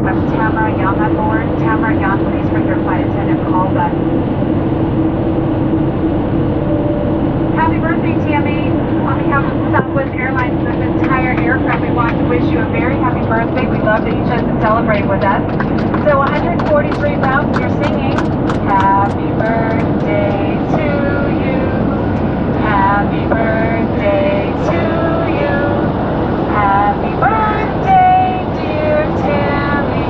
That's Tamara Young on board. Tamara Young, please bring your flight attendant call back. Happy birthday, Tammy. On behalf of Southwest Airlines and the entire aircraft, we want to wish you a very happy birthday. We love that you chose to celebrate with us. So 143 routes, you're singing Happy Birthday to you. Happy birthday to you. Happy birthday, dear Tammy.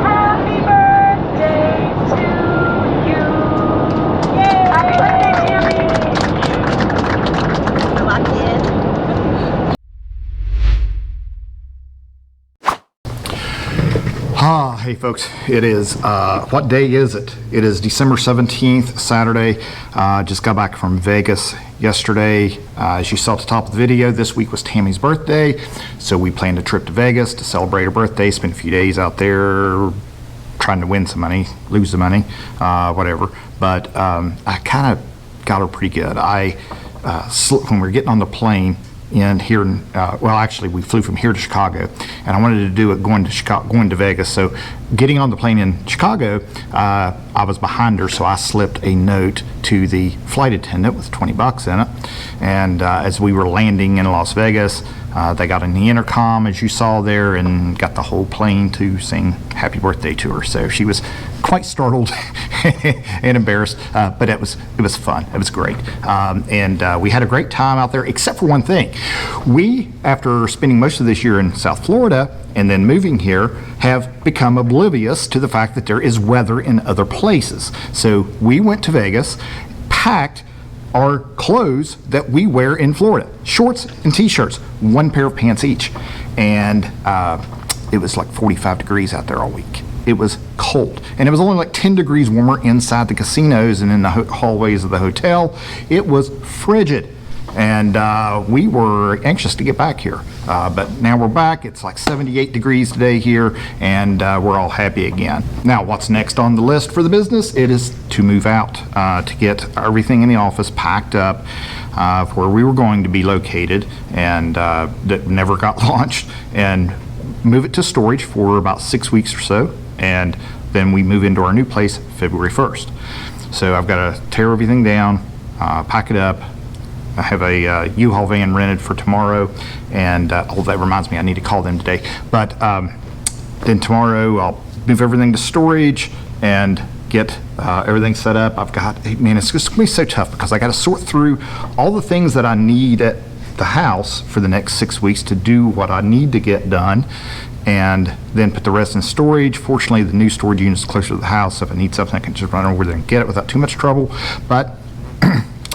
Happy birthday to you. Yay! Happy birthday, Tammy. Locked in. Hey folks, it is, what day is it? It is December 17th, Saturday. Just got back from Vegas yesterday. As you saw at the top of the video, this week was Tammy's birthday, so we planned a trip to Vegas to celebrate her birthday, spend a few days out there trying to win some money, lose the money, whatever. But I kind of got her pretty good. When we were getting on the plane, and here in, well, actually we flew from here to Chicago, and I wanted to do it going to Vegas. So getting on the plane in Chicago, I was behind her, so I slipped a note to the flight attendant with 20 bucks in it. And as we were landing in Las Vegas, they got in the intercom, as you saw there, and got the whole plane to sing happy birthday to her. So she was quite startled and embarrassed, but it was fun. It was great. And we had a great time out there, except for one thing. We, after spending most of this year in South Florida and then moving here, have become oblivious to the fact that there is weather in other places. So we went to Vegas, packed our clothes that we wear in Florida, shorts and t-shirts, one pair of pants each. And it was like 45 degrees out there all week. It was cold, and it was only like 10 degrees warmer inside the casinos and in the hallways of the hotel. It was frigid, and we were anxious to get back here. But now we're back. It's like 78 degrees today here, and we're all happy again. Now, what's next on the list for the business? It is to move out, to get everything in the office packed up where we were going to be located, and that never got launched, and move it to storage for about 6 weeks or so, and then we move into our new place February 1st. So I've got to tear everything down, pack it up. I have a U-Haul van rented for tomorrow, and oh, that reminds me, I need to call them today. But then tomorrow I'll move everything to storage and get everything set up. I've got, man, it's just gonna be so tough because I got to sort through all the things that I need at the house for the next 6 weeks to do what I need to get done, and then put the rest in storage. Fortunately, the new storage unit is closer to the house, so if I need something I can just run over there and get it without too much trouble. But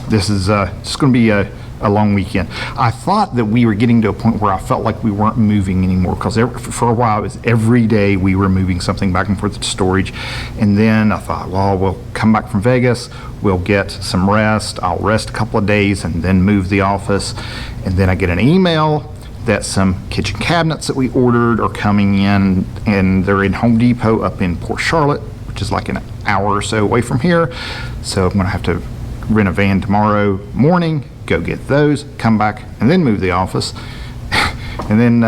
this is just going to be a long weekend. I thought that we were getting to a point where I felt like we weren't moving anymore, because for a while it was every day we were moving something back and forth to storage. And then I thought, well, we'll come back from Vegas, we'll get some rest, I'll rest a couple of days and then move the office. And then I get an email that some kitchen cabinets that we ordered are coming in, and they're in Home Depot up in Port Charlotte, which is like an hour or so away from here. So I'm going to have to rent a van tomorrow morning, go get those, come back, and then move the office, and then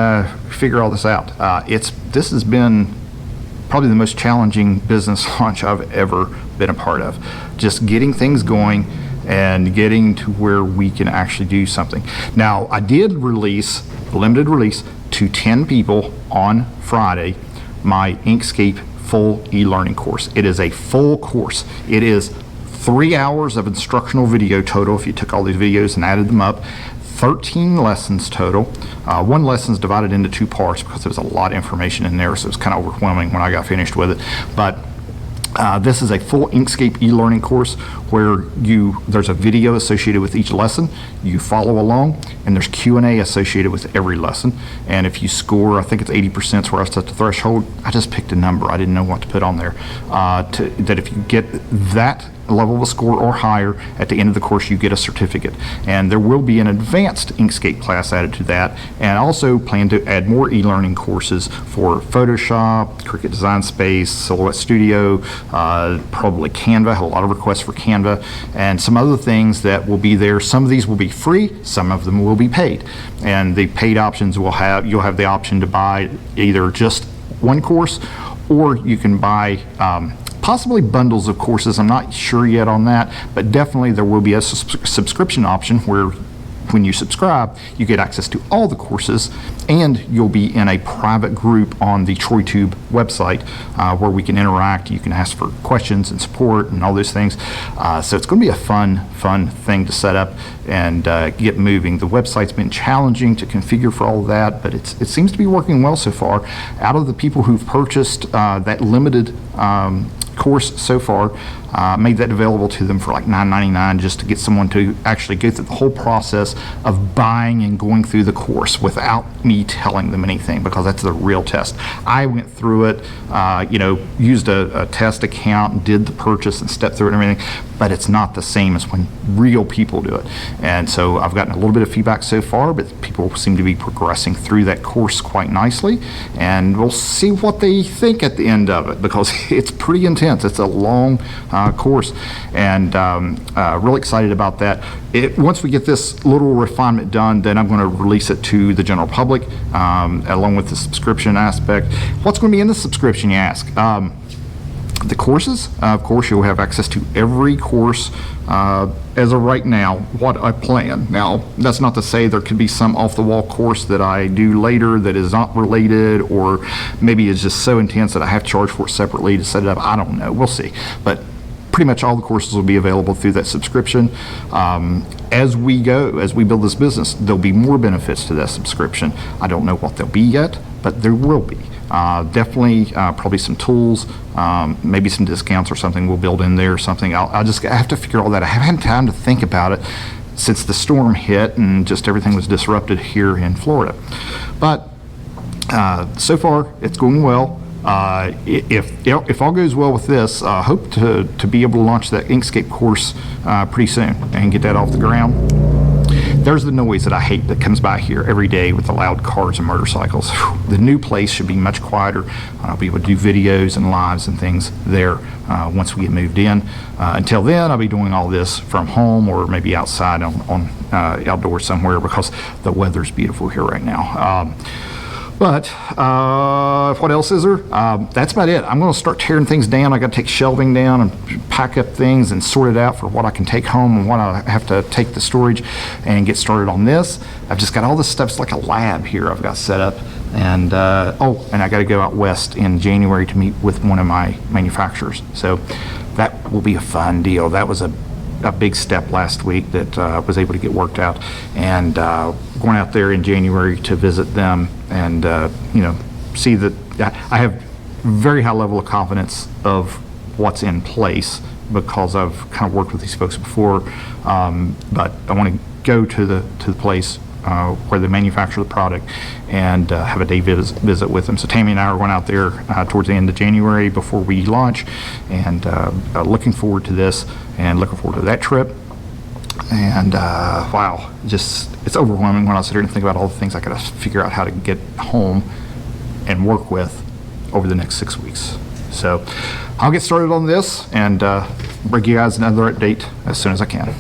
figure all this out. This has been probably the most challenging business launch I've ever been a part of. Just getting things going and getting to where we can actually do something. Now, I did release, a limited release, to 10 people on Friday, my Inkscape full e-learning course. It is a full course. It is 3 hours of instructional video total if you took all these videos and added them up. 13 lessons total. One lesson is divided into 2 parts because there was a lot of information in there, so it was kind of overwhelming when I got finished with it. But this is a full Inkscape e-learning course where there's a video associated with each lesson. You follow along, and there's Q&A associated with every lesson. And if you score, I think it's 80% is where I set the threshold. I just picked a number. I didn't know what to put on there. That if you get that level of score or higher, at the end of the course you get a certificate. And there will be an advanced Inkscape class added to that, and also plan to add more e-learning courses for Photoshop, Cricut Design Space, Silhouette Studio, probably Canva. I had a lot of requests for Canva, and some other things that will be there. Some of these will be free, some of them will be paid, and the paid options you'll have the option to buy either just one course, or you can buy possibly bundles of courses. I'm not sure yet on that, but definitely there will be a subscription option where when you subscribe, you get access to all the courses, and you'll be in a private group on the TroyTube website where we can interact. You can ask for questions and support and all those things. So it's going to be a fun thing to set up and get moving. The website's been challenging to configure for all of that, but it seems to be working well so far. Out of the people who've purchased that limited course so far, made that available to them for like $9.99 just to get someone to actually go through the whole process of buying and going through the course without me telling them anything, because that's the real test. I went through it, used a test account, did the purchase and stepped through it and everything, but it's not the same as when real people do it. And so I've gotten a little bit of feedback so far, but people seem to be progressing through that course quite nicely, and we'll see what they think at the end of it, because it's pretty intense. It's a long course, and really excited about that. Once we get this little refinement done, then I'm going to release it to the general public along with the subscription aspect. What's going to be in the subscription, you ask? The courses, of course, you'll have access to every course as of right now, what I plan. Now, that's not to say there could be some off-the-wall course that I do later that is not related, or maybe it's just so intense that I have to charge for it separately to set it up. I don't know. We'll see. But pretty much all the courses will be available through that subscription. As we go, as we build this business, there'll be more benefits to that subscription. I don't know what they'll be yet, but there will be. Definitely probably some tools, maybe some discounts or something we'll build in there or something. I have to figure all that. I haven't had time to think about it since the storm hit and just everything was disrupted here in Florida. But so far it's going well. If all goes well with this, I hope to be able to launch that Inkscape course pretty soon and get that off the ground. There's the noise that I hate that comes by here every day with the loud cars and motorcycles. The new place should be much quieter. I'll be able to do videos and lives and things there once we get moved in. Until then, I'll be doing all this from home or maybe outside on outdoors somewhere, because the weather's beautiful here right now. But what else is there? That's about it. I'm going to start tearing things down. I got to take shelving down and pack up things and sort it out for what I can take home and what I have to take to storage, and get started on this. I've just got all this stuff. It's like a lab here I've got set up. And and I got to go out west in January to meet with one of my manufacturers. So that will be a fun deal. That was a big step last week that I was able to get worked out, and going out there in January to visit them and see that I have very high level of confidence of what's in place, because I've kind of worked with these folks before. But I want to go to the place where they manufacture the product and have a day visit with them. So Tammy and I are going out there towards the end of January before we launch, and looking forward to this and looking forward to that trip. And wow, it's overwhelming when I sit here and think about all the things I got to figure out how to get home and work with over the next 6 weeks. So I'll get started on this and bring you guys another update as soon as I can.